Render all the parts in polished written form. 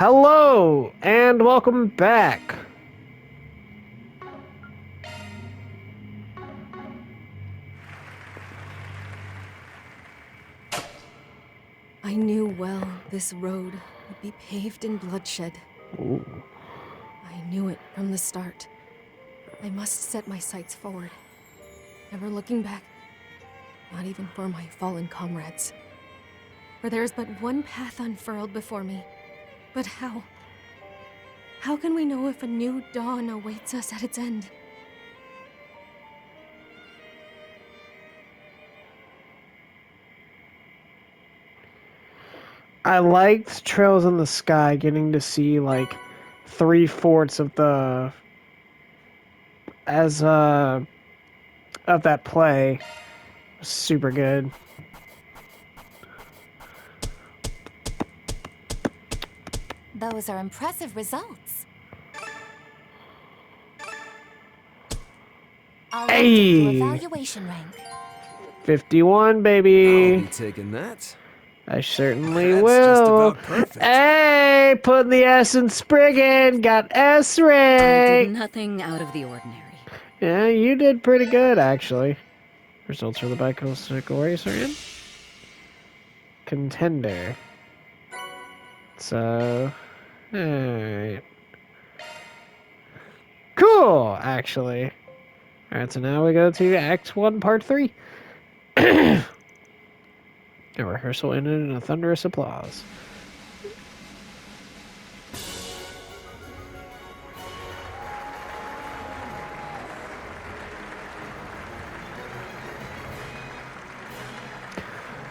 Hello and welcome back. I knew well this road would be paved in bloodshed. Ooh. I knew it from the start. I must set my sights forward, never looking back, not even for my fallen comrades. For there is but one path unfurled before me. But how? How can we know if a new dawn awaits us at its end? I liked Trails in the Sky, getting to see like 3/4 of the as of that play. Super good. Those are impressive results. I'll update your Hey, evaluation rank. 51, I'll baby. be taking that. I certainly That's just will. about perfect. Hey, putting the S in Spriggan. Got S I rank. did nothing out of the ordinary. Yeah, you did pretty good, actually. Results for the bicycle race are in. Contender. So, alright. Cool, actually. Alright, so now we go to Act 1, Part 3. A rehearsal ended in a thunderous applause.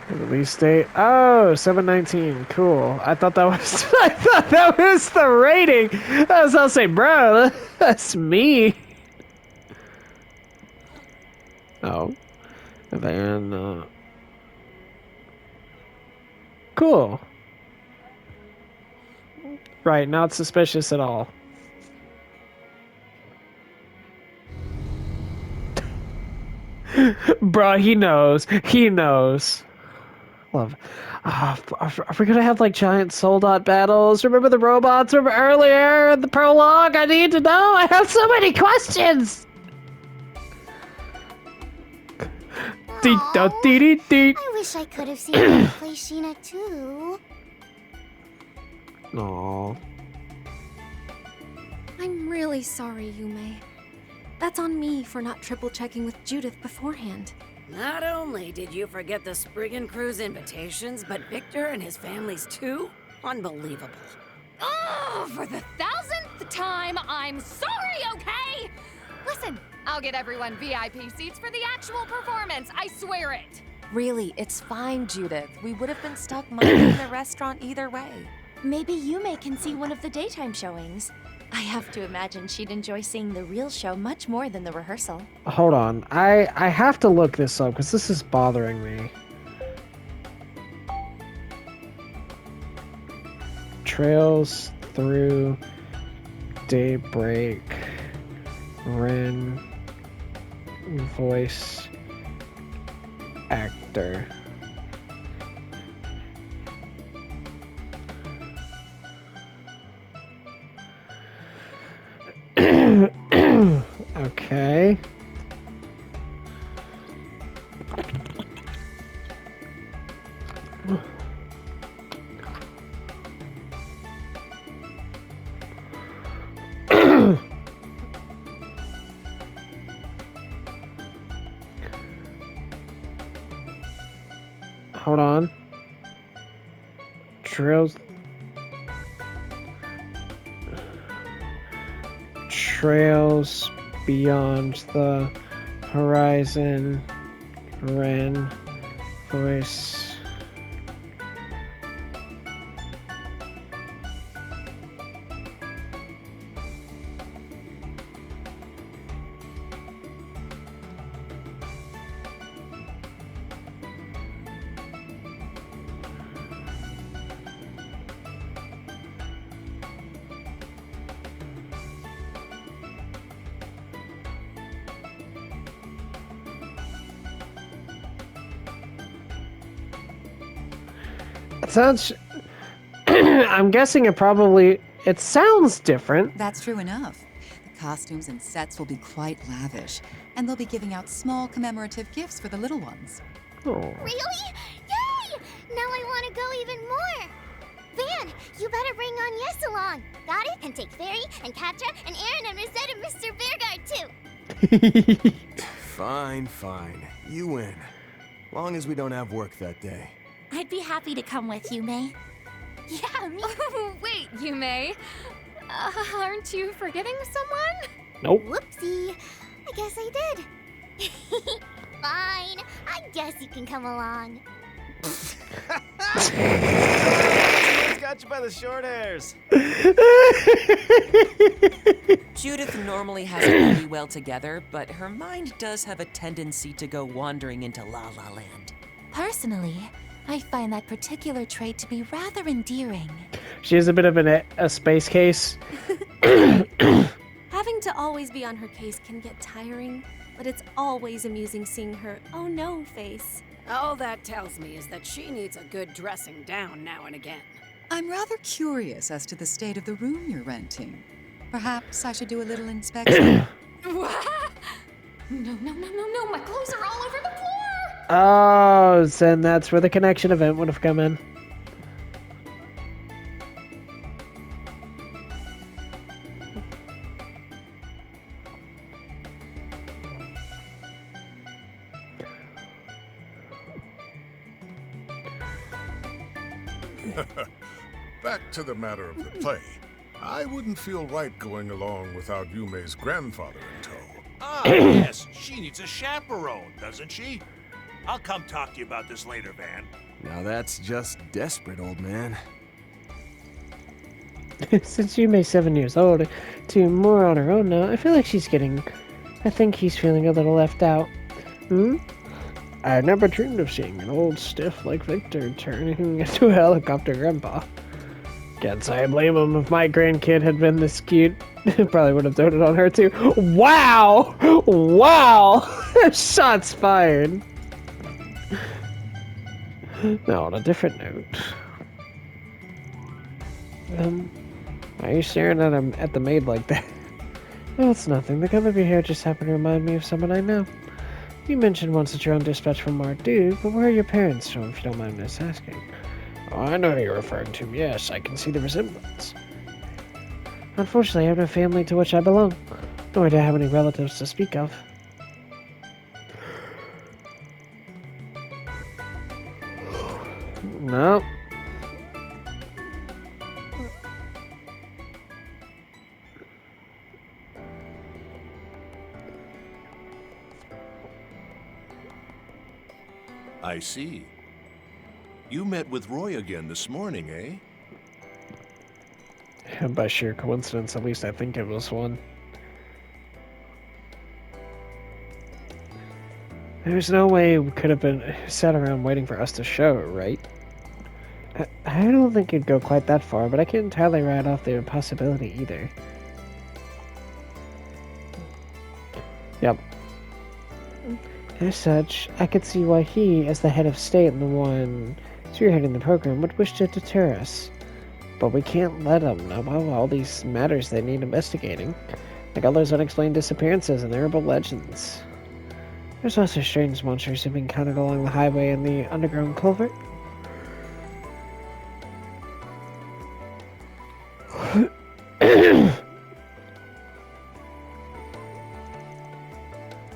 Release date. Oh, 7/19. Cool. I thought that was I thought that was the rating. I was I'll say, bro, that's me. Oh. And then cool. Right, not suspicious at all. Bruh, he knows. He knows. Love. Are we gonna have like giant Soldot battles? Remember the robots from earlier in the prologue? I need to know. I have so many questions. I wish I could have seen you play Sheena too. Aww. I'm really sorry, Yume. That's on me for not triple-checking with Judith beforehand. Not only did you forget the Spriggan crew's invitations, but Victor and his families too? Unbelievable. Oh, for the 1000th time, I'm sorry, okay? Listen, I'll get everyone VIP seats for the actual performance, I swear it. Really, it's fine, Judith. We would have been stuck minding the restaurant either way. Maybe Yume can see one of the daytime showings. I have to imagine she'd enjoy seeing the real show much more than the rehearsal. Hold on. I have to look this up because this is bothering me. Trails through daybreak. Ren. Voice actor. Okay. Hold on. Trails beyond the horizon. Ren voice. It sounds I'm guessing it sounds different. That's true enough. The costumes and sets will be quite lavish, and they'll be giving out small commemorative gifts for the little ones. Oh. Really? Yay! Now I want to go even more. Van, you better bring on Yes along. Got it? And take Fairy and Katja and Aaron and Rosette and Mr. Bearguard too. Fine, fine. You win. Long as we don't have work that day. I'd be happy to come with you, May. Yeah, me. Wait, you may. Aren't you forgetting someone? Nope. Whoopsie. I guess I did. Fine. I guess you can come along. Got you by the short hairs. Judith normally has it pretty well together, but her mind does have a tendency to go wandering into La La Land. Personally, I find that particular trait to be rather endearing. She is a bit of a space case. Having to always be on her case can get tiring, but it's always amusing seeing her oh no face. All that tells me is that she needs a good dressing down now and again. I'm rather curious as to the state of the room you're renting. Perhaps I should do a little inspection. No, my clothes are all over the floor! Oh, then that's where the connection event would have come in. Back to the matter of the play. I wouldn't feel right going along without Yume's grandfather in tow. Ah, yes, she needs a chaperone, doesn't she? I'll come talk to you about this later, Van. Now that's just desperate, old man. Since Yume's 7 years old, to more on her own now, I think he's feeling a little left out. I never dreamed of seeing an old stiff like Victor turning into a helicopter grandpa. Can't say I blame him. If my grandkid had been this cute, probably would have doted on her too. Wow! Wow! Shots fired! Now, on a different note. Why are you staring at the maid like that? Oh, it's nothing. The color of your hair just happened to remind me of someone I know. You mentioned once that you're on dispatch from Mark Duke, but where are your parents from, if you don't mind us asking? Oh, I know who you're referring to. Yes, I can see the resemblance. Unfortunately, I have no family to which I belong, nor do I have any relatives to speak of. No. I see. You met with Roy again this morning, eh? And by sheer coincidence, at least I think it was one. There's no way we could have been sat around waiting for us to show it, right? I don't think it'd go quite that far, but I can't entirely write off the possibility either. Yep. As such, I could see why he, as the head of state and the one spearheading the program, would wish to deter us. But we can't let him know about all these matters they need investigating, like all those unexplained disappearances and herbal legends. There's also strange monsters who've been counted along the highway and the underground culvert.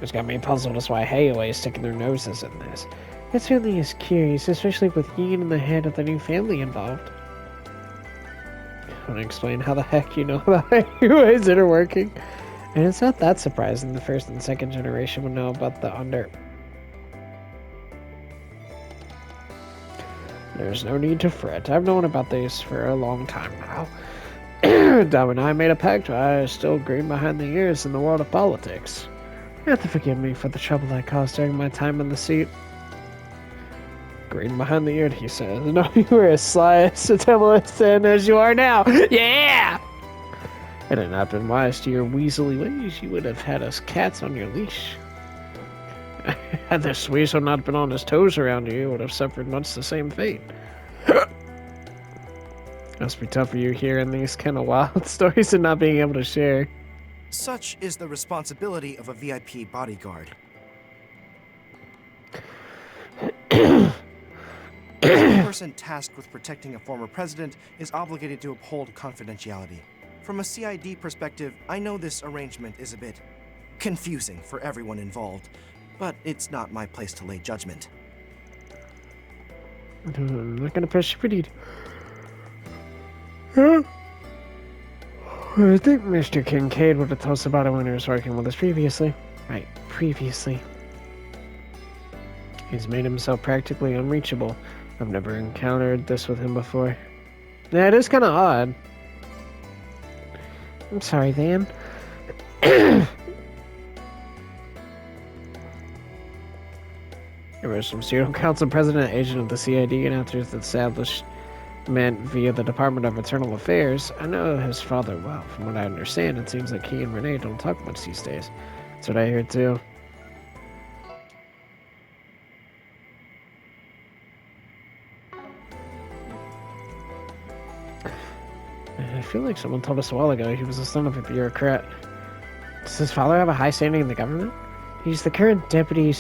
It's got me puzzled as why Hayaway is sticking their noses in this. It certainly is curious, especially with Yin in the head of the new family involved. I want to explain how the heck you know about Hayaway's inner working. And it's not that surprising the first and second generation would know about the under. There's no need to fret. I've known about this for a long time now. Dom and I made a pact. I still green behind the ears in the world of politics. You have to forgive me for the trouble I caused during my time in the seat. Green behind the ear, he says. No, you were as sly as a Templeton as you are now. Yeah! Had it not been wise to your weaselly ways, you would have had us cats on your leash. Had this weasel not been on his toes around you, you would have suffered much the same fate. Must be tough for you hearing these kind of wild stories and not being able to share. Such is the responsibility of a VIP bodyguard. Every person tasked with protecting a former president is obligated to uphold confidentiality. From a CID perspective, I know this arrangement is a bit confusing for everyone involved, but it's not my place to lay judgment. I'm not gonna push you for deed. Huh? I think Mr. Kincaid would have told us about it when he was working with us previously. Right, previously. He's made himself practically unreachable. I've never encountered this with him before. Yeah, it is kind of odd. I'm sorry, Van. There was some pseudo council president, agent of the CID, and after his establishment via the Department of Internal Affairs. I know his father well. From what I understand, it seems like he and Renee don't talk much these days. That's what I hear too. I feel like someone told us a while ago he was the son of a bureaucrat. Does his father have a high standing in the government? He's the current deputy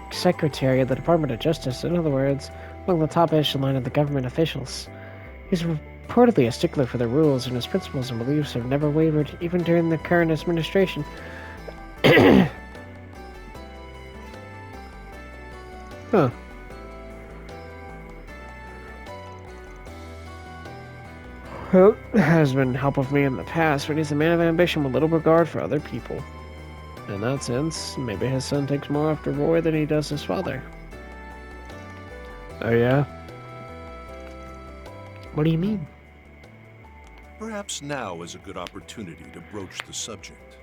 secretary of the Department of Justice. In other words, among the top echelon of the government officials. He's reportedly a stickler for the rules, and his principles and beliefs have never wavered, even during the current administration. Huh. Well, has been helpful for me in the past, but he's a man of ambition with little regard for other people. In that sense, maybe his son takes more after Roy than he does his father. Oh yeah? What do you mean? Perhaps now is a good opportunity to broach the subject.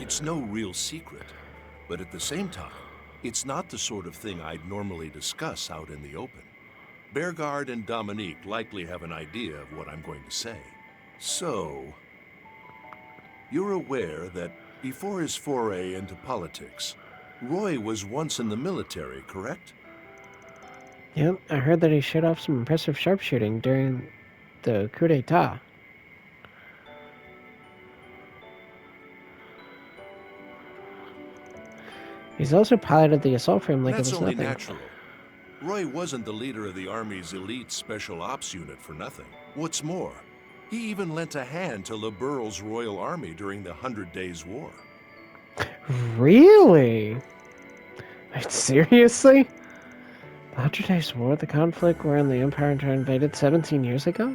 It's no real secret, but at the same time, it's not the sort of thing I'd normally discuss out in the open. Beauregard and Dominique likely have an idea of what I'm going to say. So, you're aware that before his foray into politics, Roy was once in the military, correct? Yep, I heard that he showed off some impressive sharpshooting during the coup d'etat. He's also piloted the assault frame like it was That's only nothing. natural. Roy wasn't the leader of the Army's elite special ops unit for nothing. What's more, he even lent a hand to LeBurle's Royal Army during the 100 Days War. Really? Like, seriously? The 100 Days War, the conflict wherein the Empire invaded 17 years ago?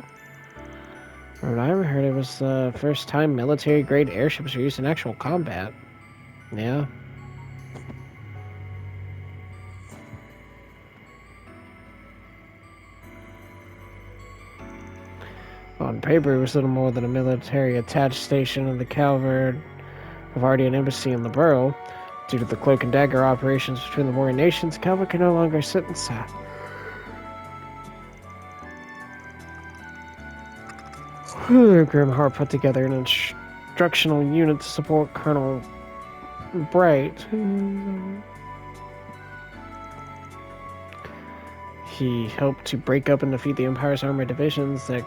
From what I heard, it was the first time military-grade airships were used in actual combat. Yeah. On paper, it was little more than a military-attached station of the Calvardian Embassy in the borough. Due to the cloak and dagger operations between the warring nations, Calvert can no longer sit inside. Gramhart put together an instructional unit to support Colonel Bright. He helped to break up and defeat the Empire's armored divisions that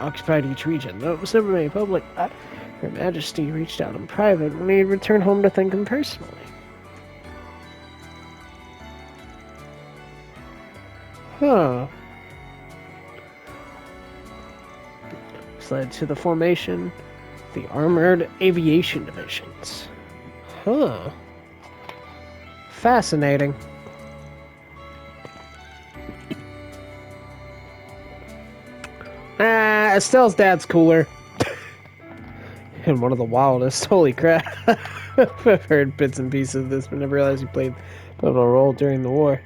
occupied each region. Though it was never made public, Her Majesty reached out in private when he returned home to thank him personally. Huh. This led to the formation of the Armored Aviation Divisions. Huh. Fascinating. Estelle's dad's cooler. And one of the wildest. Holy crap. I've heard bits and pieces of this, but never realized he played a pivotal role during the war.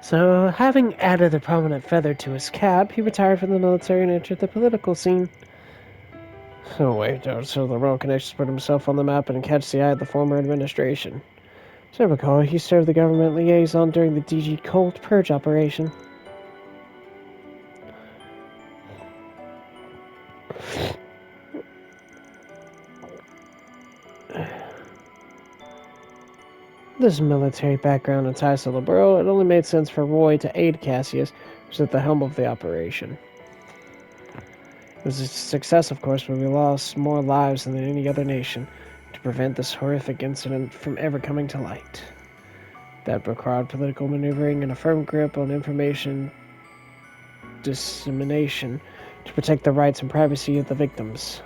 So, having added a prominent feather to his cap, he retired from the military and entered the political scene. Oh wait, so the Royal Connections put himself on the map and catch the eye of the former administration. As I recall, he served the government liaison during the DG Colt Purge operation. This military background and ties to Liberl, it only made sense for Roy to aid Cassius, who was at the helm of the operation. It was a success, of course, but we lost more lives than any other nation to prevent this horrific incident from ever coming to light. That required political maneuvering and a firm grip on information dissemination to protect the rights and privacy of the victims.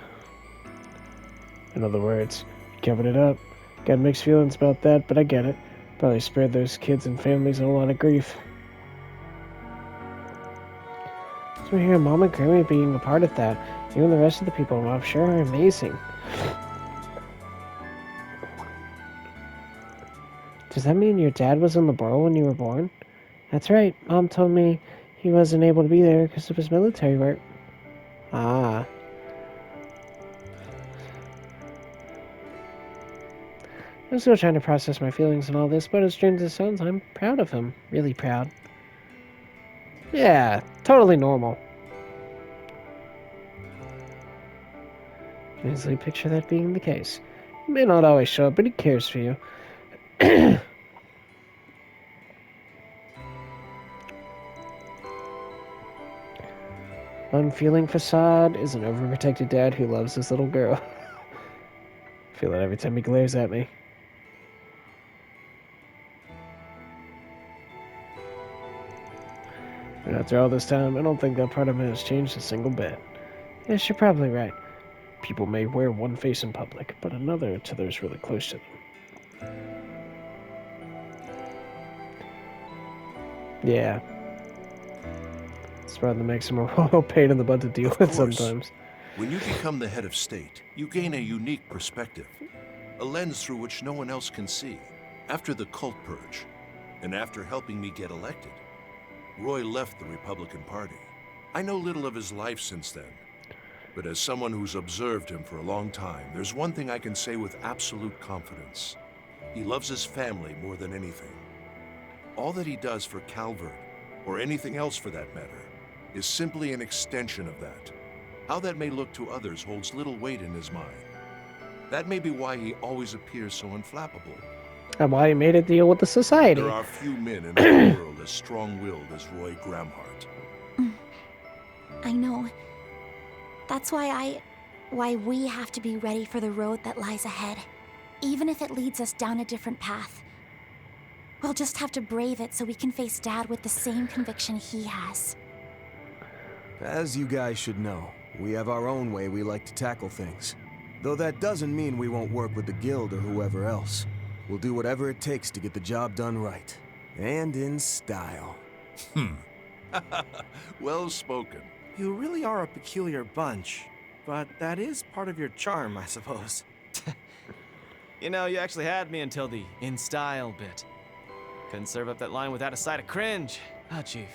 In other words, covered it up. Got mixed feelings about that, but I get it. Probably spared those kids and families a lot of grief. So here, Mom and Grammy being a part of that. You and the rest of the people I'm sure are amazing. Does that mean your dad was in the borough when you were born? That's right. Mom told me he wasn't able to be there because of his military work. Ah. I'm still trying to process my feelings and all this, but as strange as it sounds, I'm proud of him. Really proud. Yeah, totally normal. Can easily picture that being the case. He may not always show up, but he cares for you. Unfeeling facade is an overprotected dad who loves his little girl. I feel it every time he glares at me. And after all this time, I don't think that part of it has changed a single bit. Yes, you're probably right. People may wear one face in public, but another to those really close to them. Yeah. It's part that makes him a real pain in the butt to deal with sometimes. When you become the head of state, you gain a unique perspective, a lens through which no one else can see. After the cult purge, and after helping me get elected, Roy left the Republican Party. I know little of his life since then, but as someone who's observed him for a long time, there's one thing I can say with absolute confidence. He loves his family more than anything. All that he does for Calvert, or anything else for that matter, is simply an extension of that. How that may look to others holds little weight in his mind. That may be why he always appears so unflappable. And why he made a deal with the society. There are few men in the world as strong-willed as Roy Gramhart. I know. That's why we have to be ready for the road that lies ahead. Even if it leads us down a different path. We'll just have to brave it so we can face Dad with the same conviction he has. As you guys should know, we have our own way we like to tackle things. Though that doesn't mean we won't work with the Guild or whoever else. We'll do whatever it takes to get the job done right. And in style. Well spoken. You really are a peculiar bunch, but that is part of your charm, I suppose. You know, you actually had me until the in style bit. Couldn't serve up that line without a side of cringe. Ah, Chief.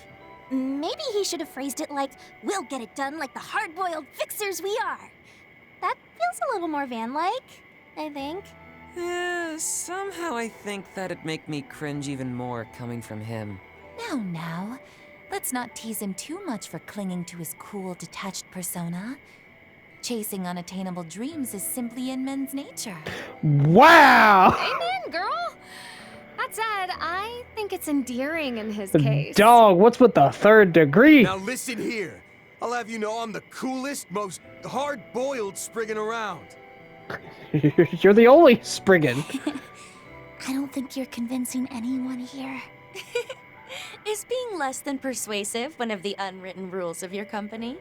Maybe he should have phrased it like, we'll get it done like the hard-boiled fixers we are. That feels a little more Van-like, I think. Somehow I think that'd make me cringe even more coming from him. Now. Let's not tease him too much for clinging to his cool, detached persona. Chasing unattainable dreams is simply in men's nature. Wow! Amen, girl! That said, I think it's endearing in his case. Dog, what's with the third degree? Now listen here. I'll have you know I'm the coolest, most hard-boiled Spriggan around. You're the only Spriggan. I don't think you're convincing anyone here. Is being less than persuasive one of the unwritten rules of your company?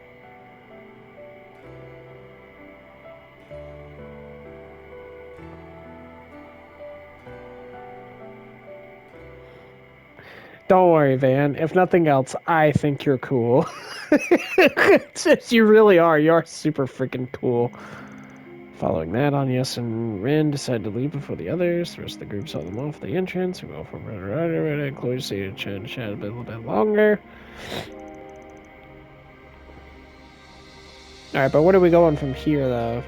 Don't worry, Van. If nothing else, I think you're cool. You really are. You are super freaking cool. Following that, Agnes and Rin decide to leave before the others. The rest of the group saw them off the entrance. We go for right. Chloe stayed to chat a little bit longer. Alright, but where are we going from here, though?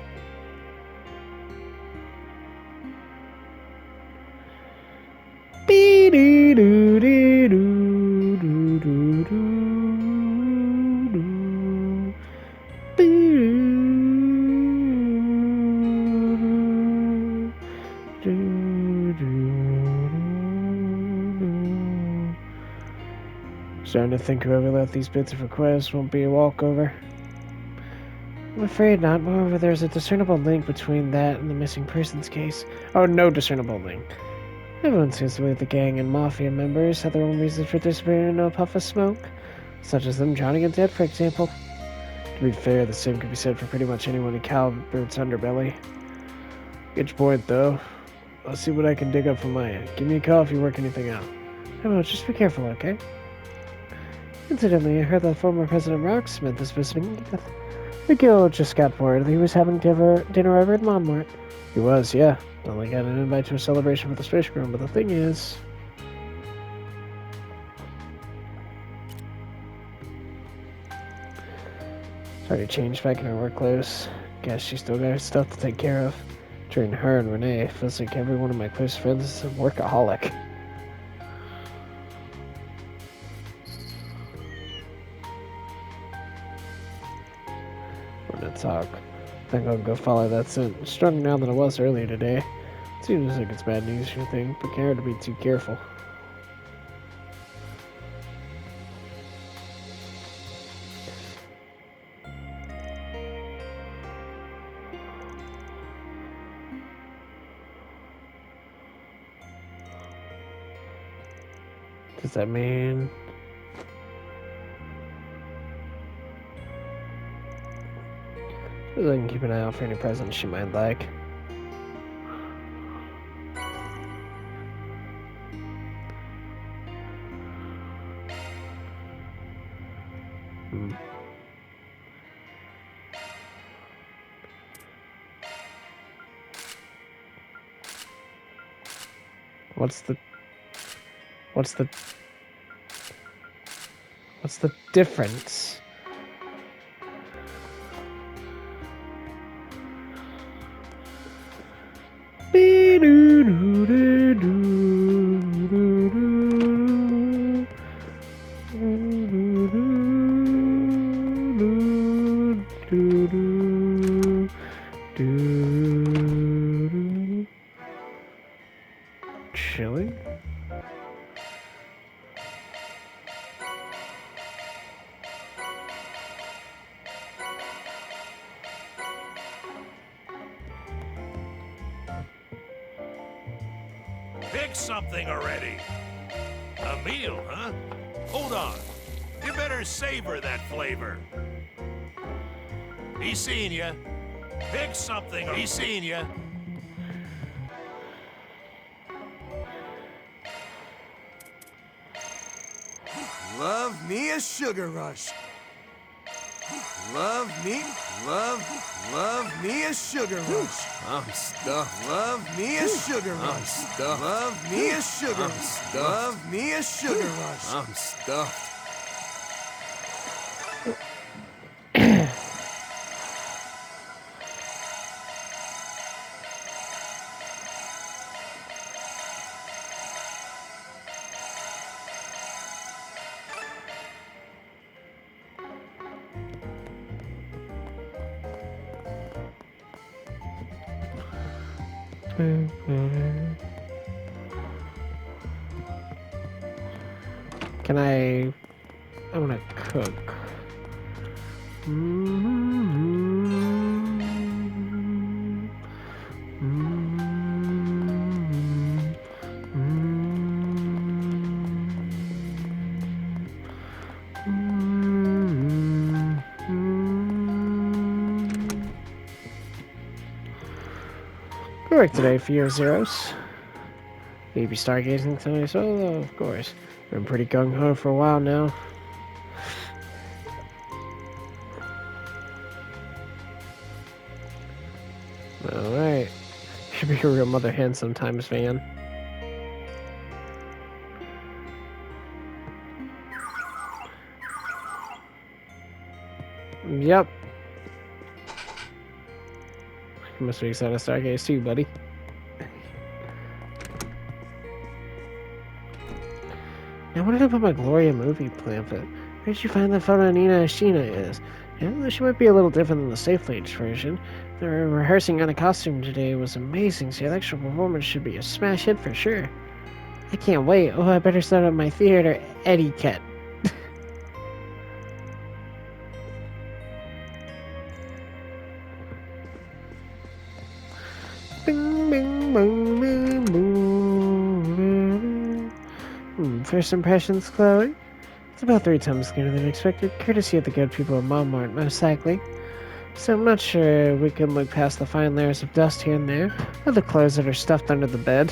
Starting to think whoever left these bits of requests won't be a walkover. I'm afraid not. Moreover, there's a discernible link between that and the missing persons case. Oh, no discernible link. Everyone seems to believe the gang and mafia members had their own reasons for disappearing in a puff of smoke, such as them drowning in debt, for example. To be fair, the same could be said for pretty much anyone in Calvert's underbelly. Get your point, though. I'll see what I can dig up from my end. Give me a call if you work anything out. I will, just be careful, okay? Incidentally, I heard that former President Rocksmith is visiting Edith. The guild just got word that he was having dinner over at Monmart. He was, yeah. Only got an invite to a celebration for the Space Groom, but the thing is... Sorry to change back in her work clothes. Guess she still got her stuff to take care of. Between her and Renee, feels like every one of my close friends is a workaholic. We're gonna talk. I think I'll go follow that scent. I'm stronger now than I was earlier today. It seems like it's bad news or anything, but care to be too careful. Does that mean... I can keep an eye out for any presents she might like. What's the difference? Chili? Pick something already. A meal, huh? Hold on. You better savor that flavor. He's seeing you. Pick something. He's seeing you. Love me a sugar rush. Love me a sugar rush. I'm stuffed. Love me a sugar rush. I'm stuffed. Love me a sugar rush. Love me a sugar rush. I'm stuffed. Can I want to cook. Good work today for your zeros. Maybe stargazing tonight solo, of course. Been pretty gung-ho for a while now. Alright. Should be a real mother hen sometimes, Van. Yep. You must be excited to stargaze too, buddy. I wanted to put my Gloria movie pamphlet. Where did you find that photo of Nina Ashina is? Yeah, she might be a little different than the Safe Age version. The rehearsing on a costume today was amazing, so the actual performance should be a smash hit for sure. I can't wait. Oh, I better start up my theater etiquette. Bing, bing, boom, bing, boom. First impressions, Chloe? It's about 3 times cleaner than expected, courtesy of the good people of Gramhart, most likely. So I'm not sure we can look past the fine layers of dust here and there, or the clothes that are stuffed under the bed.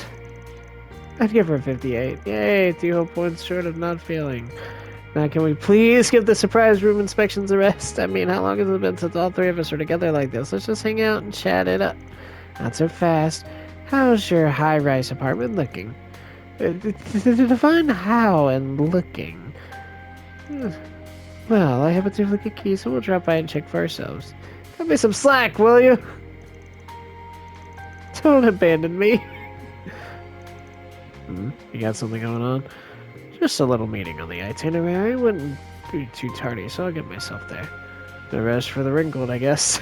I'd give her a 58. Yay, 2 whole points short of not failing. Now can we please give the surprise room inspections a rest? I mean, how long has it been since all 3 of us are together like this? Let's just hang out and chat it up. Not so fast. How's your high-rise apartment looking? Define how and looking. Well, I have a duplicate key, so we'll drop by and check for ourselves. Cut me some slack, will you? Don't abandon me. You got something going on? Just a little meeting on the itinerary. Wouldn't be too tardy, so I'll get myself there. No rest for the wrinkled, I guess.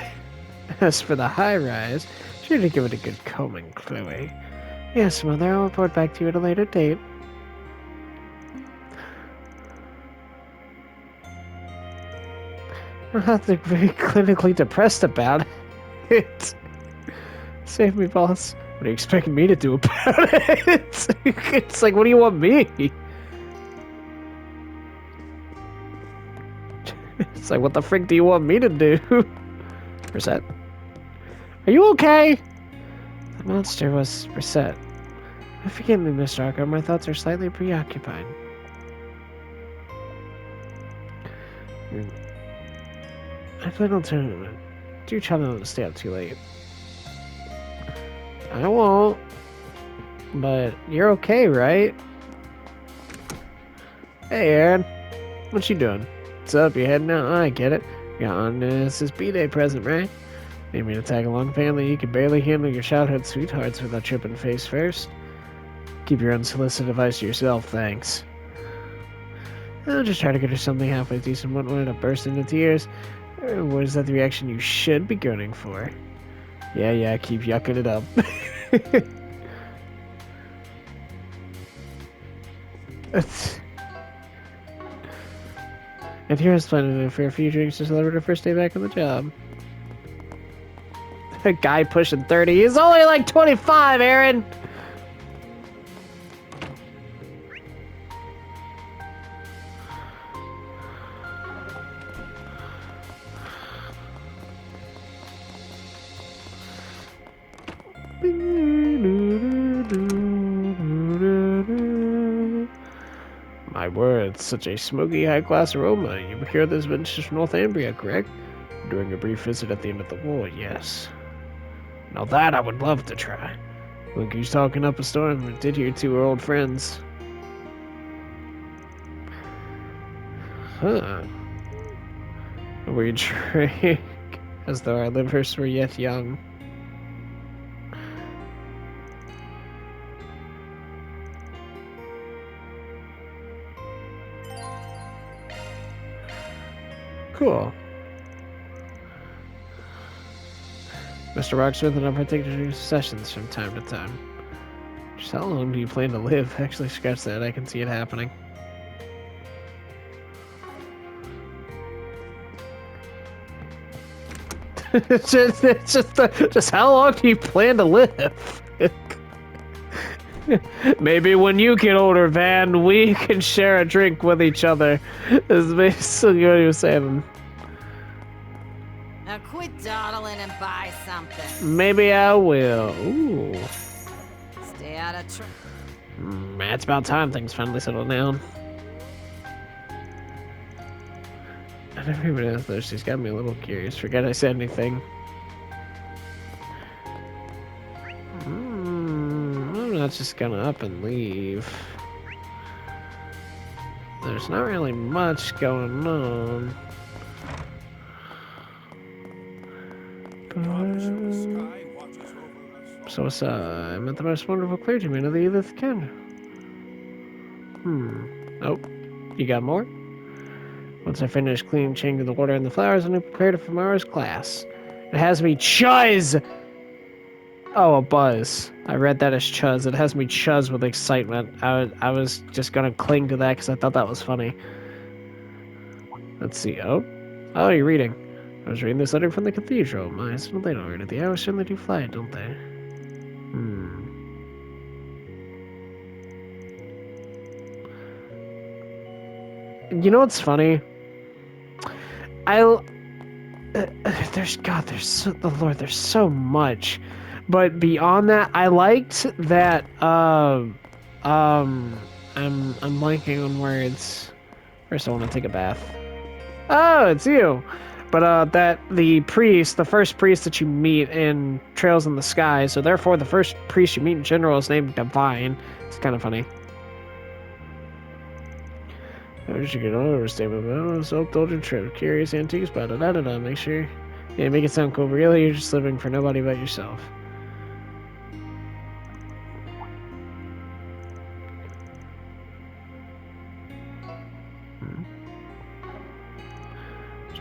As for the high-rise, sure to give it a good combing, Chloe. Yes, Mother, I'll report back to you at a later date. I'm not very clinically depressed about it. Save me, boss. What are you expecting me to do about it? It's like, what do you want me? It's like, what the frick do you want me to do? Reset. Are you okay? The monster was reset. Forgive me, Mr. Arkham. My thoughts are slightly preoccupied. I plan on turning. Do try not to stay up too late. I won't. But you're okay, right? Hey, Aaron. What you doing? What's up? You heading out? I get it. Got on this B-Day present, right? Need me to tag along, family? You can barely handle your childhood sweethearts without tripping face first. Keep your unsolicited advice to yourself, thanks. I'll just try to get her something halfway decent. Wouldn't want her to burst into tears. Or is that the reaction you should be gunning for? Yeah, keep yucking it up. And here's planning for a few drinks to celebrate her first day back on the job. A guy pushing 30. He's only like 25, Aaron! My word, such a smoky, high-class aroma. You procured this vintage from Northumbria, correct? During a brief visit at the end of the war, yes. Now that I would love to try. Look, he's talking up a storm. I did hear 2 old friends. Huh. We drank as though our livers were yet young. Cool. Mr. Rocksmith and I partake in sessions from time to time. Just how long do you plan to live? Actually, scratch that. I can see it happening. just how long do you plan to live? Maybe when you get older, Van, we can share a drink with each other. Is basically what he was saying. Now quit dawdling and buy something. Maybe I will. Ooh. Stay out of trouble. It's about time things finally settle down. I never even asked those. She's got me a little curious. Forget I said anything. I'm not just gonna up and leave. There's not really much going on. So what's I met the most wonderful clergyman of the Edith Ken. Oh, you got more? Once I finish cleaning, changing the water and the flowers, I'm prepared for tomorrow's class. It has me chuzz! Oh, a buzz. I read that as chuzz. It has me chuzz with excitement. I was just gonna cling to that because I thought that was funny. Let's see. Oh, you're reading. I was reading this letter from the cathedral. My, so they don't read it. The hours certainly do fly, don't they? You know what's funny? There's the Lord, there's so much, but beyond that, I liked that. I'm blanking on words. First, I want to take a bath. Oh, it's you. But that the first priest that you meet in Trails in the Sky, so therefore the first priest you meet in general is named Divine. It's kind of funny. How did you get on overstatement? Well, self-indulgent trip, curious antiques, da da da da. Make sure, yeah, make it sound cool. But really, you're just living for nobody but yourself.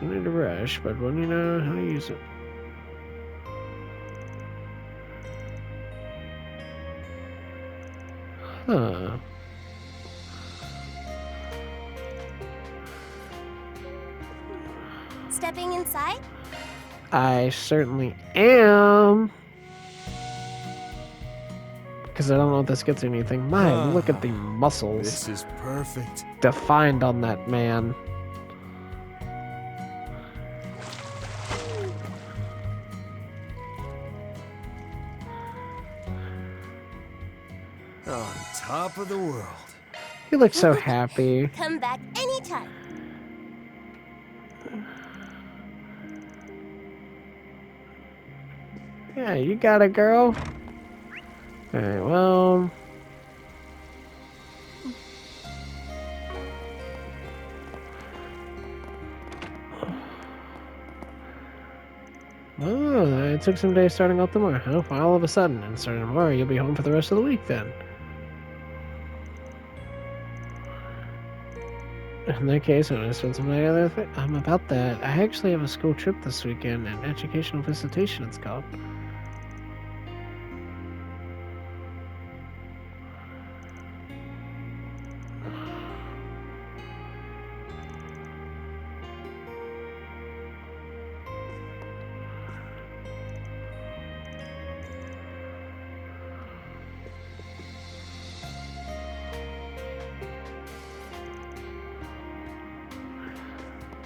Don't need to rush, but when you know how to use it. Huh. Stepping inside? I certainly am. Because I don't know if this gets anything. My, look at the muscles. This is perfect. Defined on that man. On top of the world. He looks so happy. Come back anytime. Yeah, you got it, girl. Alright, well... Oh, it took some days starting out tomorrow. Oh, all of a sudden, and starting tomorrow, you'll be home for the rest of the week then. In that case, I'm going to spend some night other I'm about that. I actually have a school trip this weekend, an educational visitation it's called.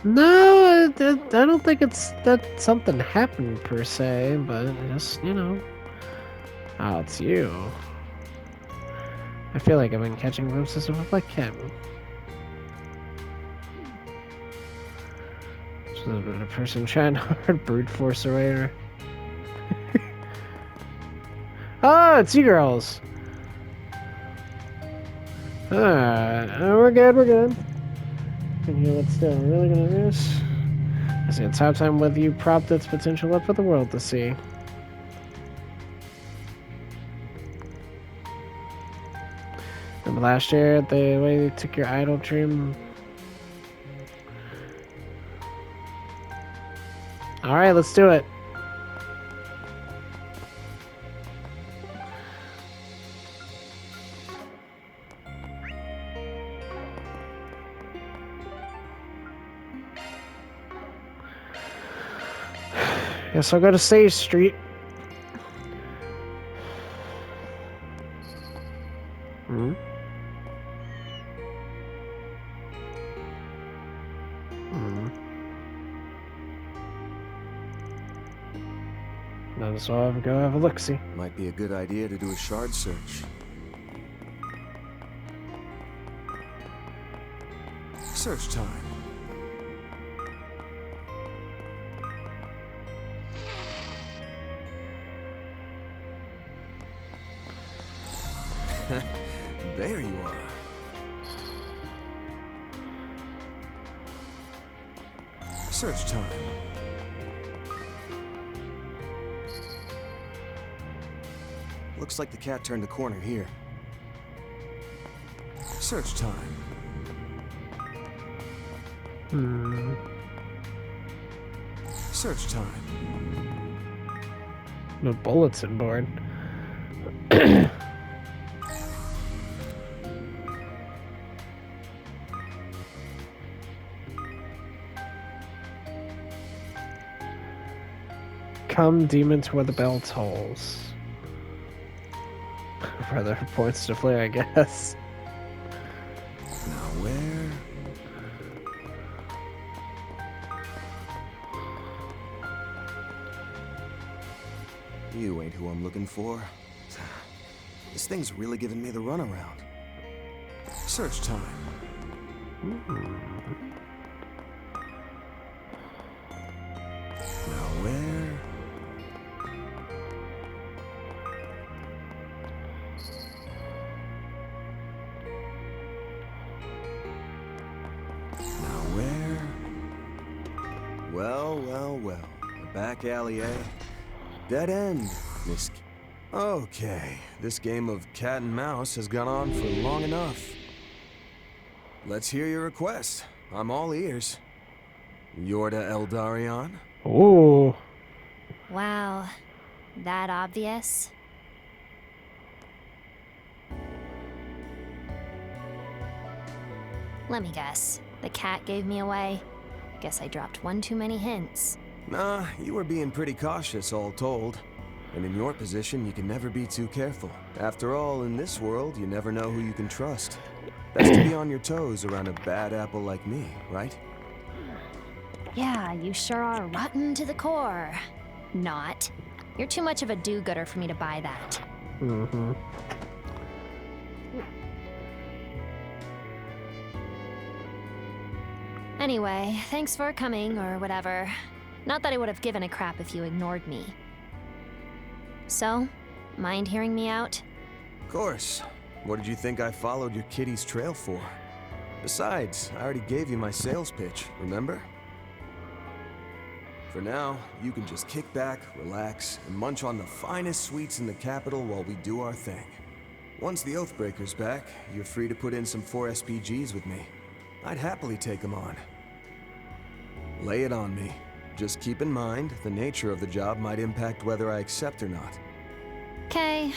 No, I don't think it's that something happened per se, but just, you know. Oh, it's you. I feel like I've been catching glimpses of like him. Just a person trying hard brute force away her. Oh, it's you girls. Alright, we're good, we're good. And here, let's do. We're really gonna do this. I say it's half time with you propped its potential up for the world to see. Remember last year, the way they took your idol dream? Alright, let's do it. Guess I'll go to Sage Street. Hmm? Hmm. Might as well go have a look-see. Might be a good idea to do a shard search. Search time. There you are. Search time. Looks like the cat turned the corner here. Search time. Hmm. Search time. No bulletin board. Come, demon, to where the bell tolls. Brother points to Flair, I guess. Now where? You ain't who I'm looking for. This thing's really giving me the runaround. Search time. Now where? Now where? Well, well, well. A back alley, eh? Dead end, Miss. Okay, this game of cat and mouse has gone on for long enough. Let's hear your request. I'm all ears. Yorda Eldarion? Ooh. Wow. That obvious? Let me guess. The cat gave me away. Guess I dropped one too many hints. Nah, you were being pretty cautious, all told. And in your position, you can never be too careful. After all, in this world, you never know who you can trust. Best to be on your toes around a bad apple like me, right? Yeah, you sure are rotten to the core. Not. You're too much of a do-gooder for me to buy that. Mm-hmm. Anyway, thanks for coming, or whatever. Not that I would have given a crap if you ignored me. So, mind hearing me out? Of course. What did you think I followed your kitty's trail for? Besides, I already gave you my sales pitch, remember? For now, you can just kick back, relax, and munch on the finest sweets in the capital while we do our thing. Once the Oathbreaker's back, you're free to put in some 4 SPGs with me. I'd happily take them on. Lay it on me. Just keep in mind, the nature of the job might impact whether I accept or not. Okay,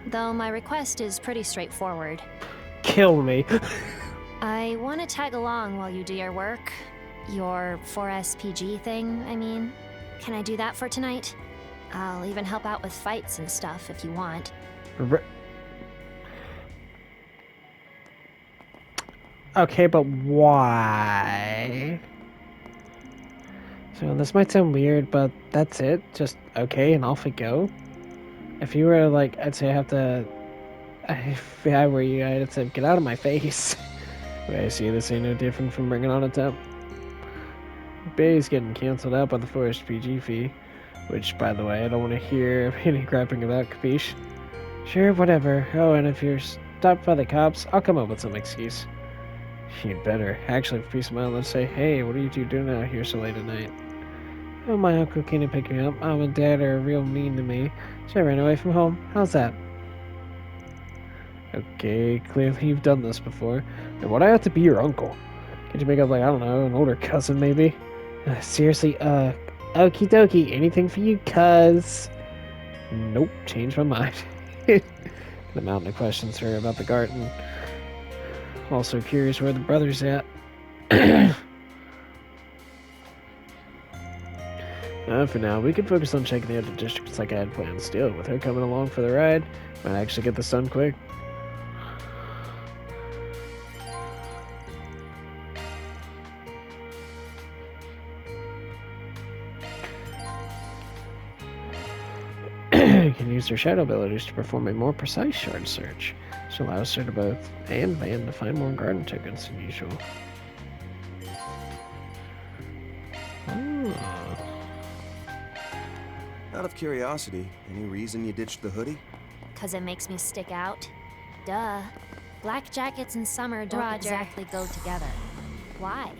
though my request is pretty straightforward. Kill me. I want to tag along while you do your work. Your 4SPG thing, I mean. Can I do that for tonight? I'll even help out with fights and stuff if you want. Okay, but why? So this might sound weird, but that's it? Just okay and off we go? If you were like, I'd say I have to... If I were you, I'd say get out of my face. But I see this ain't no different from bringing on a temp. Bay's getting cancelled out by the forest PG fee. Which, by the way, I don't want to hear any crapping about, capiche? Sure, whatever. Oh, and if you're stopped by the cops, I'll come up with some excuse. You'd better. Actually, for peace of mind, let's say, hey, what are you two doing out here so late at night? Oh, my uncle came to pick me up. Mom and Dad are real mean to me, so I ran away from home. How's that? Okay, clearly you've done this before. And why'd I have to be your uncle? Can't you make up, like, I don't know, an older cousin, maybe? Seriously, okie dokie, anything for you, cuz... Nope, changed my mind. The mountain of questions her about the garden. Also curious where the brother's at. For now, we can focus on checking the other districts like I had planned. Still, with her coming along for the ride, might actually get this done quick. You can use her shadow abilities to perform a more precise shard search, which allows her to both and Van to find more garden tokens than usual. Out of curiosity, any reason you ditched the hoodie? 'Cause it makes me stick out? Duh. Black jackets and summer don't exactly go together. Why?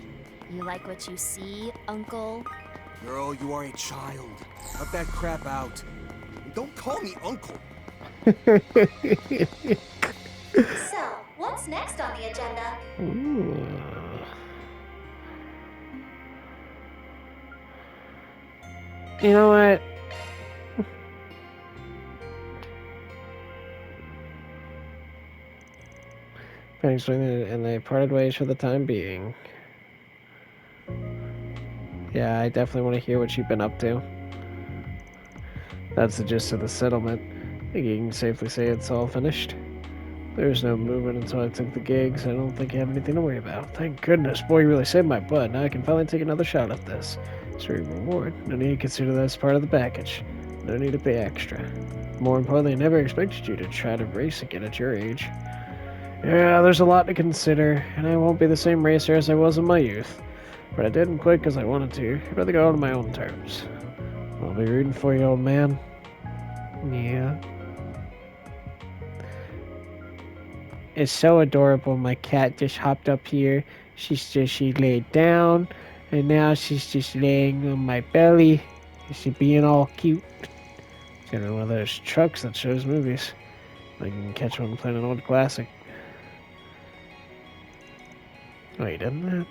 You like what you see, Uncle? Girl, you are a child. Cut that crap out. And don't call me uncle. So, what's next on the agenda? Ooh. You know what? And they parted ways for the time being. Yeah, I definitely want to hear what you've been up to. That's the gist of the settlement. I think you can safely say it's all finished. There's no movement until I took the gigs. I don't think you have anything to worry about. Thank goodness, boy, you really saved my butt. Now I can finally take another shot at this. It's a reward. No need to consider that as part of the package. No need to pay extra. More importantly, I never expected you to try to race again at your age. Yeah, there's a lot to consider, and I won't be the same racer as I was in my youth. But I didn't quit because I wanted to. I'd rather go on my own terms. I'll be rooting for you, old man. Yeah. It's so adorable. My cat just hopped up here. She laid down, and now she's just laying on my belly. She's being all cute. She's got one of those trucks that shows movies. I can catch one playing an old classic. Wait, isn't that?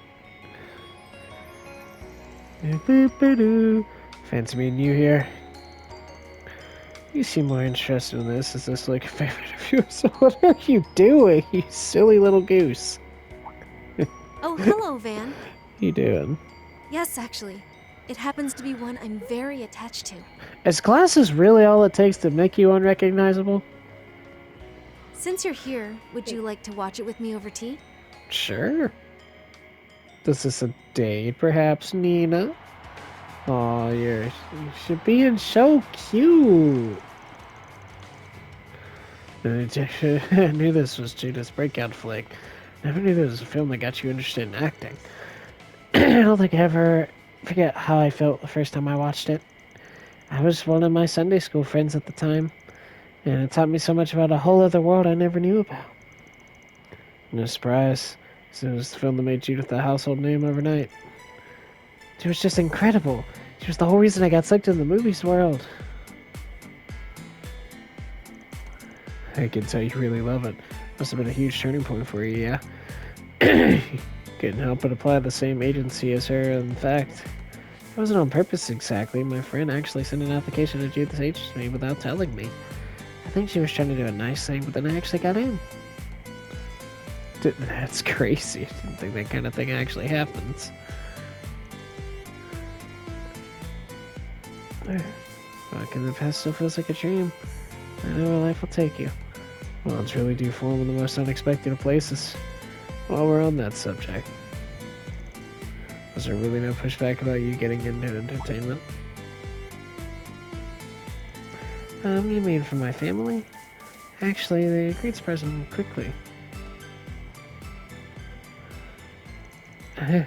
Fancy meeting you here. You seem more interested in this. Is this like a favorite of yours? What are you doing, you silly little goose? Oh, hello, Van. You doing? Yes, actually. It happens to be one I'm very attached to. Is glasses really all it takes to make you unrecognizable? Since you're here, would you like to watch it with me over tea? Sure. Is this a date, perhaps, Nina? Oh, you're being so cute. I knew this was Jada's breakout flick. Never knew there was a film that got you interested in acting. I don't think I ever forget how I felt the first time I watched it. I was one of my Sunday school friends at the time, and it taught me so much about a whole other world I never knew about. No surprise, it was the film that made Judith a household name overnight. She was just incredible. She was the whole reason I got sucked in the movies world. I can tell you really love it. Must have been a huge turning point for you, yeah? Couldn't help but apply the same agency as her. In fact, it wasn't on purpose exactly. My friend actually sent an application to Judith's agency without telling me. I think she was trying to do a nice thing, but then I actually got in. That's crazy. I didn't think that kind of thing actually happens. Back in the past still feels like a dream. I know where life will take you. Well, it's really do form in the most unexpected of places. While we're on that subject, was there really no pushback about you getting into entertainment? You mean from my family? Actually, they agreed to present quickly. You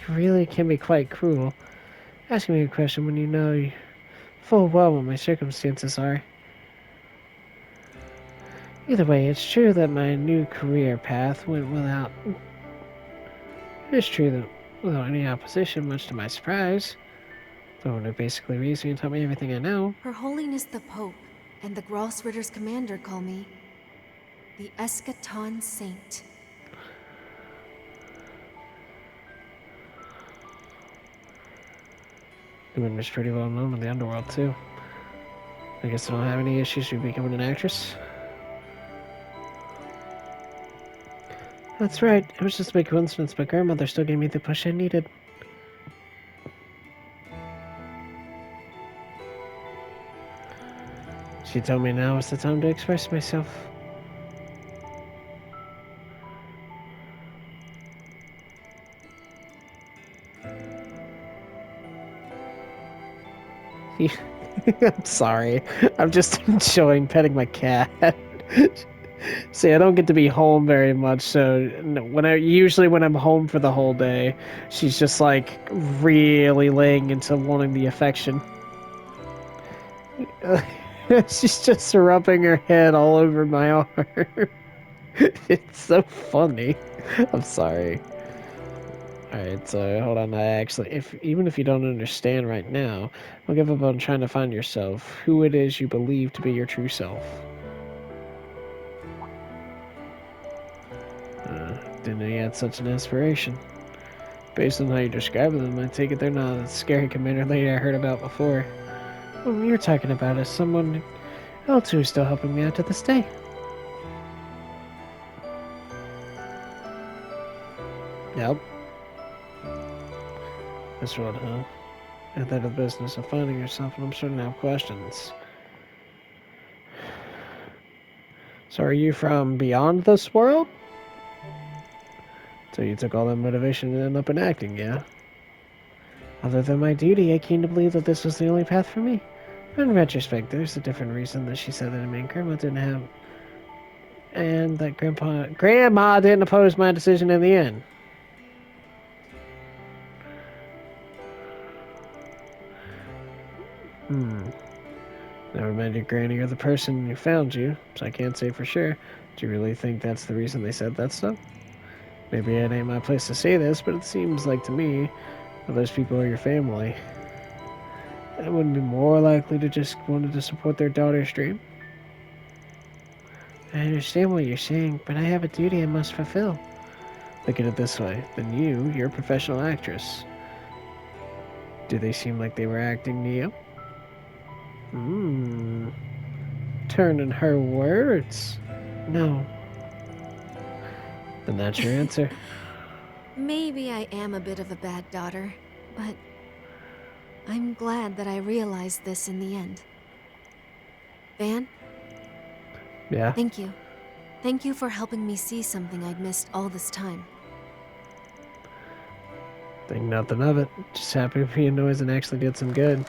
really can be quite cruel, asking me a question when you know full well what my circumstances are. Either way, it's true that my new career path went without... It is true that without any opposition, much to my surprise. The one who basically raised me and taught me everything I know. Her Holiness the Pope and the Grossritter's commander call me the Eschaton Saint. The woman is pretty well known in the underworld, too. I guess I don't have any issues with becoming an actress. That's right. It was just a big coincidence. My grandmother still gave me the push I needed. She told me now is the time to express myself. I'm sorry. I'm just enjoying petting my cat. See, I don't get to be home very much, so when I'm home for the whole day, she's just like really laying into wanting the affection. She's just rubbing her head all over my arm. It's so funny. I'm sorry. Alright, so hold on. Even if you don't understand right now, I'll give up on trying to find yourself, who it is you believe to be your true self. Didn't know you had such an aspiration. Based on how you describe them, I take it they're not the scary commander lady I heard about before. What you're talking about is someone else who's still helping me out to this day. Yep. That's right, huh? At that of the business of finding yourself, and I'm starting to have questions. So are you from beyond this world? So you took all that motivation and ended up in acting, yeah? Other than my duty, I came to believe that this was the only path for me. In retrospect, there's a different reason that she said that. I mean, Grandma didn't have... And that Grandma didn't oppose my decision in the end. Never met your granny or the person who found you, so I can't say for sure. Do you really think that's the reason they said that stuff? Maybe it ain't my place to say this, but it seems like to me that those people are your family. I wouldn't be more likely to just wanted to support their daughter's dream. I understand what you're saying, but I have a duty I must fulfill. Look at it this way. Then you're a professional actress. Do they seem like they were acting to you? Turning her words. No. Then that's your answer. Maybe I am a bit of a bad daughter, but I'm glad that I realized this in the end. Van? Yeah? Thank you. Thank you for helping me see something I'd missed all this time. Think nothing of it. Just happy for you noise and actually did some good.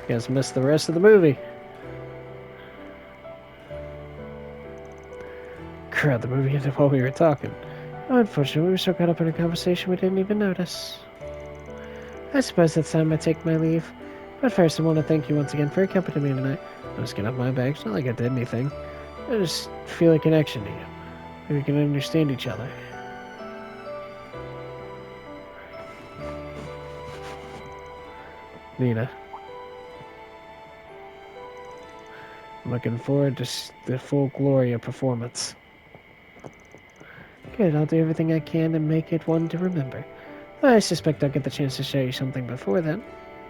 Guess missed the rest of the movie. Crap, the movie ended while we were talking. Unfortunately, we were so caught up in a conversation we didn't even notice. I suppose it's time I take my leave. But first, I want to thank you once again for accompanying me tonight. I'll just get off my bag. It's not like I did anything. I just feel a connection to you. Maybe we can understand each other. Nina. I'm looking forward to the full glory of performance. Good, I'll do everything I can to make it one to remember. I suspect I'll get the chance to show you something before then.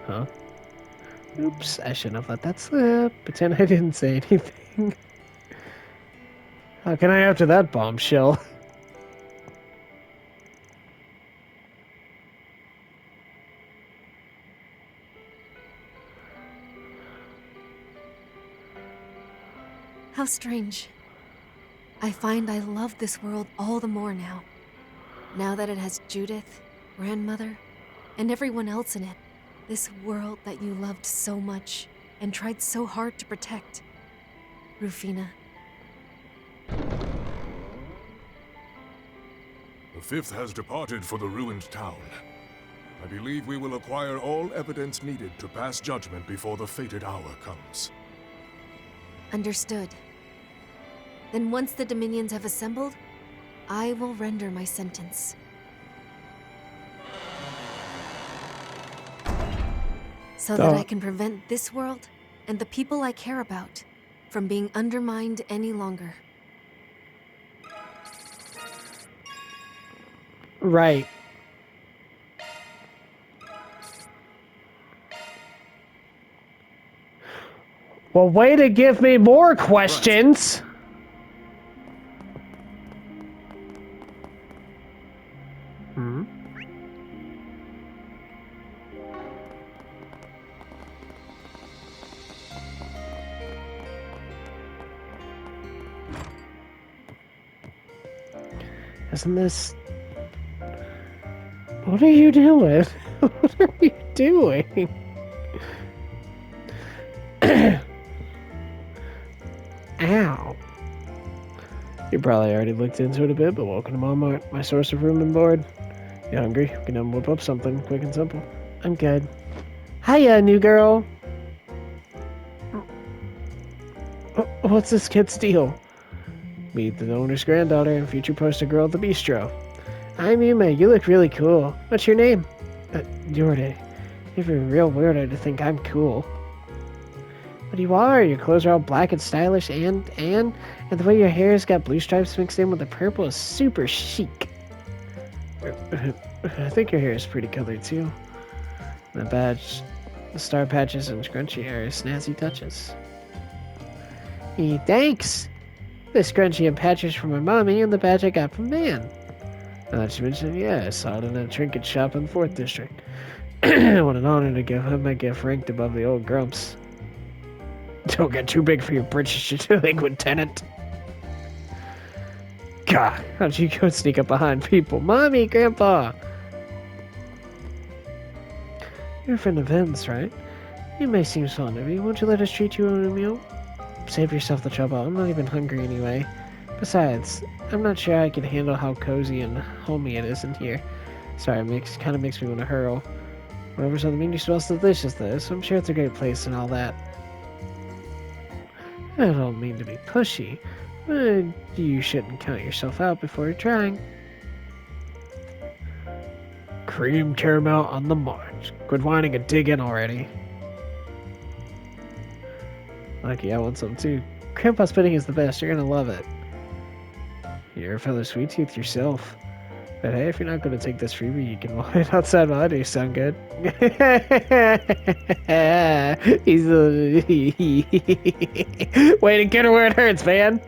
Huh? Oops, I shouldn't have let that slip. Pretend I didn't say anything. How can I after that bombshell? How strange. I find I love this world all the more now. Now that it has Judith, grandmother, and everyone else in it. This world that you loved so much and tried so hard to protect. Rufina. The Fifth has departed for the ruined town. I believe we will acquire all evidence needed to pass judgment before the fated hour comes. Understood. Then once the Dominions have assembled, I will render my sentence. So that I can prevent this world and the people I care about from being undermined any longer. Right. Well, way to give me more questions! Hmm? Isn't this... What are you doing? What are you doing? Ow. You probably already looked into it a bit, but welcome to Gramhart, my source of room and board. You hungry? We can whip up something quick and simple. I'm good. Hiya, new girl. What's this kid's deal? Meet the owner's granddaughter and future poster girl at the bistro. I'm Yume. You look really cool. What's your name? Jordan. You're a real weirdo to think I'm cool. But you are. Your clothes are all black and stylish, and the way your hair has got blue stripes mixed in with the purple is super chic. I think your hair is pretty colored too. The badge, the star patches and scrunchie are snazzy touches. Hey, thanks! The scrunchie and patches from my mommy and the badge I got from Man. Now that you mention it, yeah, I saw it in a trinket shop in the 4th District. What an honor to give him my gift ranked above the old grumps. Don't get too big for your British delinquent tenant. God, how'd you go sneak up behind people? Mommy, Grandpa! You're a friend of Vin's, right? It may seem fond of you. Won't you let us treat you to a meal? Save yourself the trouble. I'm not even hungry anyway. Besides, I'm not sure I can handle how cozy and homey it is in here. Sorry, it kind of makes me want to hurl. Whatever's on the menu smells delicious, though, so I'm sure it's a great place and all that. I don't mean to be pushy, but you shouldn't count yourself out before you're trying. Cream caramel on the march. Quit whining and dig in already. Lucky, I want some too. Grandpa's pudding is the best. You're gonna love it. You're a fellow sweet tooth yourself. But hey, if you're not gonna take this freebie, you can wait outside while I do. Sound good? He's way to get her where it hurts, man.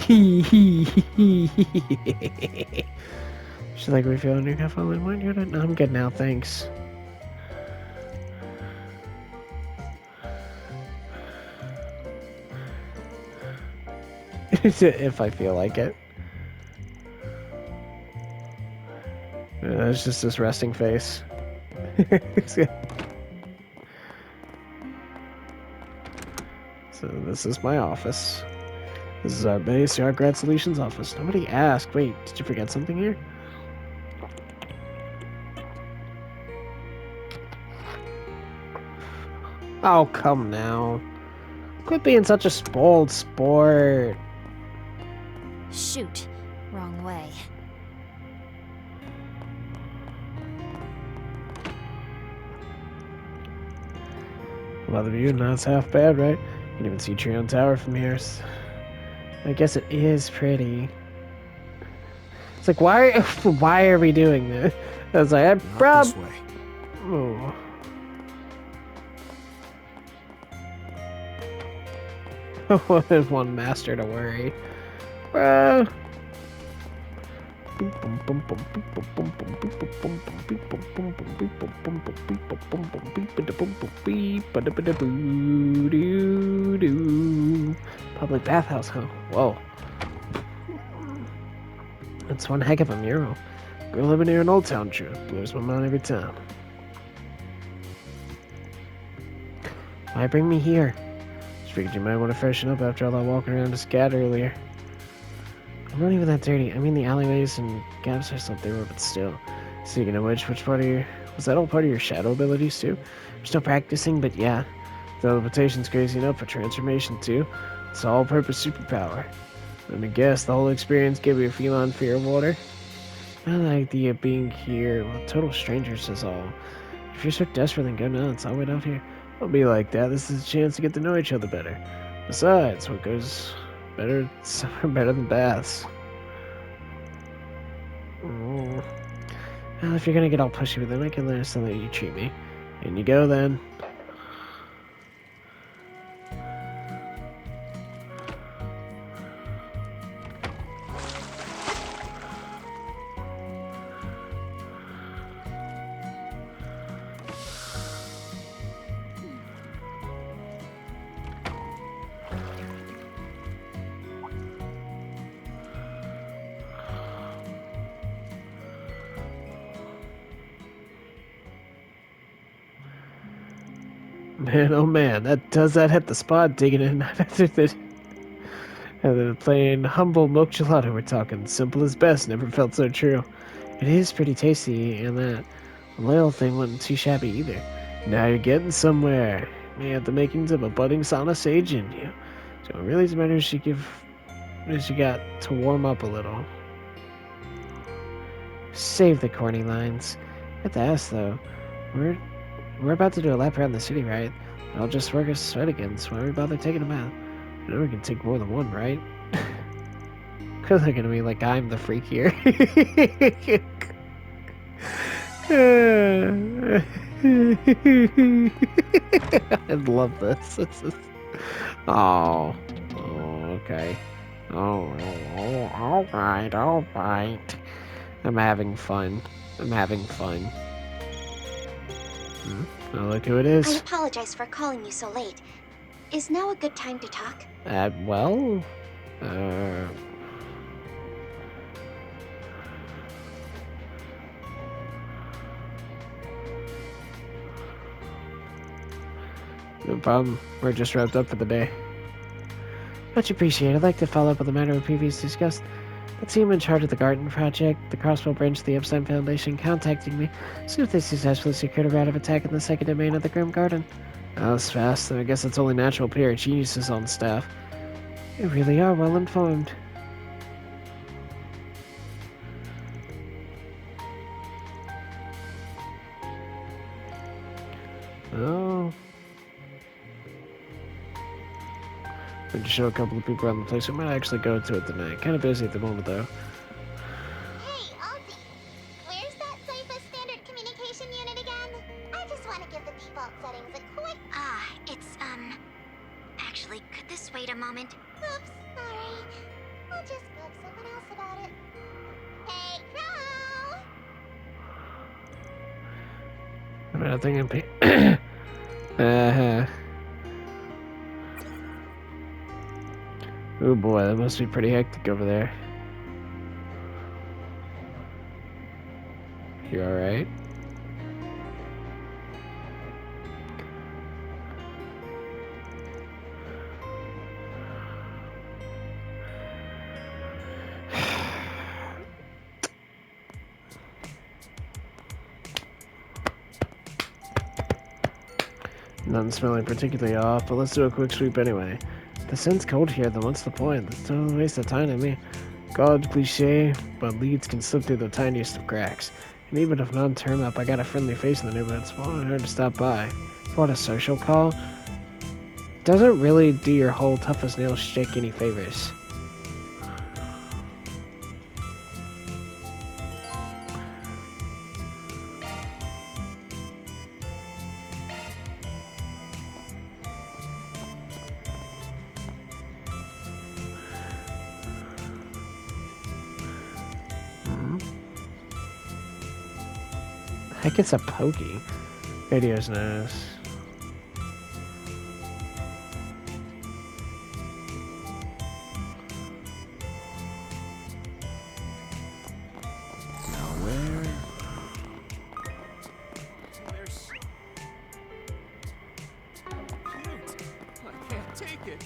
She's like, refilling your cup on one unit? No, I'm good now, thanks. If I feel like it. It's just this resting face. So this is my office. This is our base, our grad solutions office. Nobody asked. Wait, did you forget something here? Oh, come now. Quit being such a spoiled sport. Shoot. Wrong way. Well, the view not half bad, right? You can even see Trion Tower from here. I guess it is pretty. It's like, why are we doing this? I was like, This way. Oh. One master to worry. Bruh. Public bathhouse, huh? Whoa. That's one heck of a mural. Girl living here in Old Town, true. Blows my mind every time. Why bring me here? Just figured you might want to freshen up after all that walking around the scat earlier. I'm not even that dirty. I mean, the alleyways and gaps are still there, but still. Speaking of which part of your... Was that all part of your shadow abilities, too? I'm still practicing, but yeah. The limitation's crazy enough for transformation, too. It's an all-purpose superpower. Let me guess, the whole experience gave you a feline fear of water? I like the being here with total strangers is all. If you're so desperate, then go nuts. I'll wait out here. Don't be like that. This is a chance to get to know each other better. Besides, what goes better, somewhere better than baths. Oh. Well, if you're gonna get all pushy with it, I can learn something that you treat me. In you go, then. Man, oh man, that hit the spot digging in. And then plain humble milk gelato we're talking. Simple as best, never felt so true. It is pretty tasty, and that little thing wasn't too shabby either. Now you're getting somewhere. You have the makings of a budding sauna sage in you. So it really matters you got to warm up a little. Save the corny lines. I have to ask though, we're about to do a lap around the city, right? I'll just work us sweat again, so why are we bother taking them out? I know we can take more than one, right? Because they're gonna be like, I'm the freak here. I love this. Oh, okay. All right. I'm having fun. Oh, look who it I is. apologize for calling you so late. Is now a good time to talk? Well, no problem. We're just wrapped up for the day. Much appreciated. I'd like to follow up on the matter we previously discussed. The team in charge of the garden project, the Crossbow Branch, the Epstein Foundation, contacting me. See if they successfully secured a route of attack in the second domain of the Grim Garden. That was fast. I guess it's only natural pair of geniuses on staff. You really are well informed. Oh. We just show a couple of people around the place. We might actually go to it tonight. Kind of busy at the moment, though. Hey, Ozzy. Where's that Cypher standard communication unit again? I just want to give the default settings a quick... It's, Actually, could this wait a moment? Oops, sorry. I'll just bug someone else about it. Hey, Crow! I mean, I think I'm Oh boy, that must be pretty hectic over there. You alright? Nothing smelling particularly off, but let's do a quick sweep anyway. If the scent's cold here, then what's the point? That's a waste of time to me. God, cliche, but leads can slip through the tiniest of cracks. And even if not turn up, I got a friendly face in the neighborhood. It's hard to stop by. What a social call? Doesn't really do your whole tough as nails shtick any favors. Heck, it's a pokey. Video's nice. Now where? There's... Cute. I can't take it.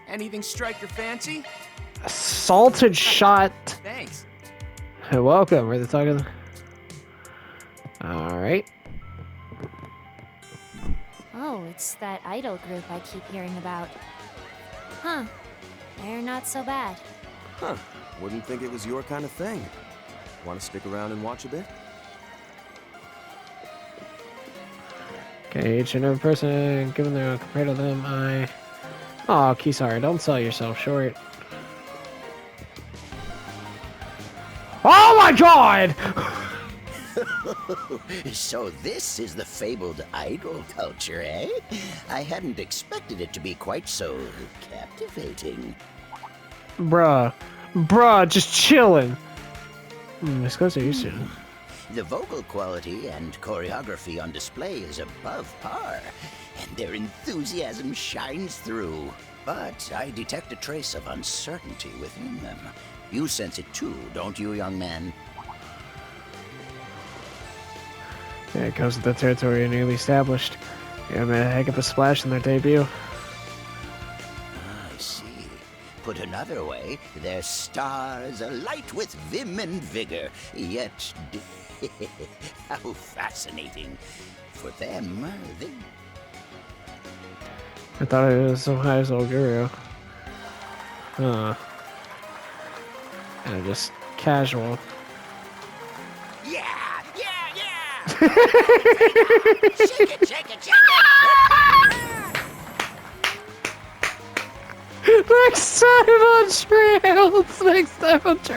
Anything strike your fancy? A salted shot. Thanks. Welcome. We're the talking. Alright. Oh, it's that idol group I keep hearing about. Huh. They're not so bad. Huh. Wouldn't think it was your kind of thing. Want to stick around and watch a bit? Okay, each and every person, given their compared to them, Oh, Kisari, don't sell yourself short. Oh my god! So this is the fabled idol culture, eh? I hadn't expected it to be quite so captivating. Bruh, just chillin'. This goes to you soon. The vocal quality and choreography on display is above par, and their enthusiasm shines through. But I detect a trace of uncertainty within them. You sense it too, don't you, young man? Yeah, it comes with the territory newly established. Yeah, made a heck of a splash in their debut. I see. Put another way, their stars alight with vim and vigor, yet how fascinating. For them, they... I thought it was some high as old guru. Huh. And just casual. Yeah! Shake it, shake it, shake it! Next time on Trails! Next time on Trails!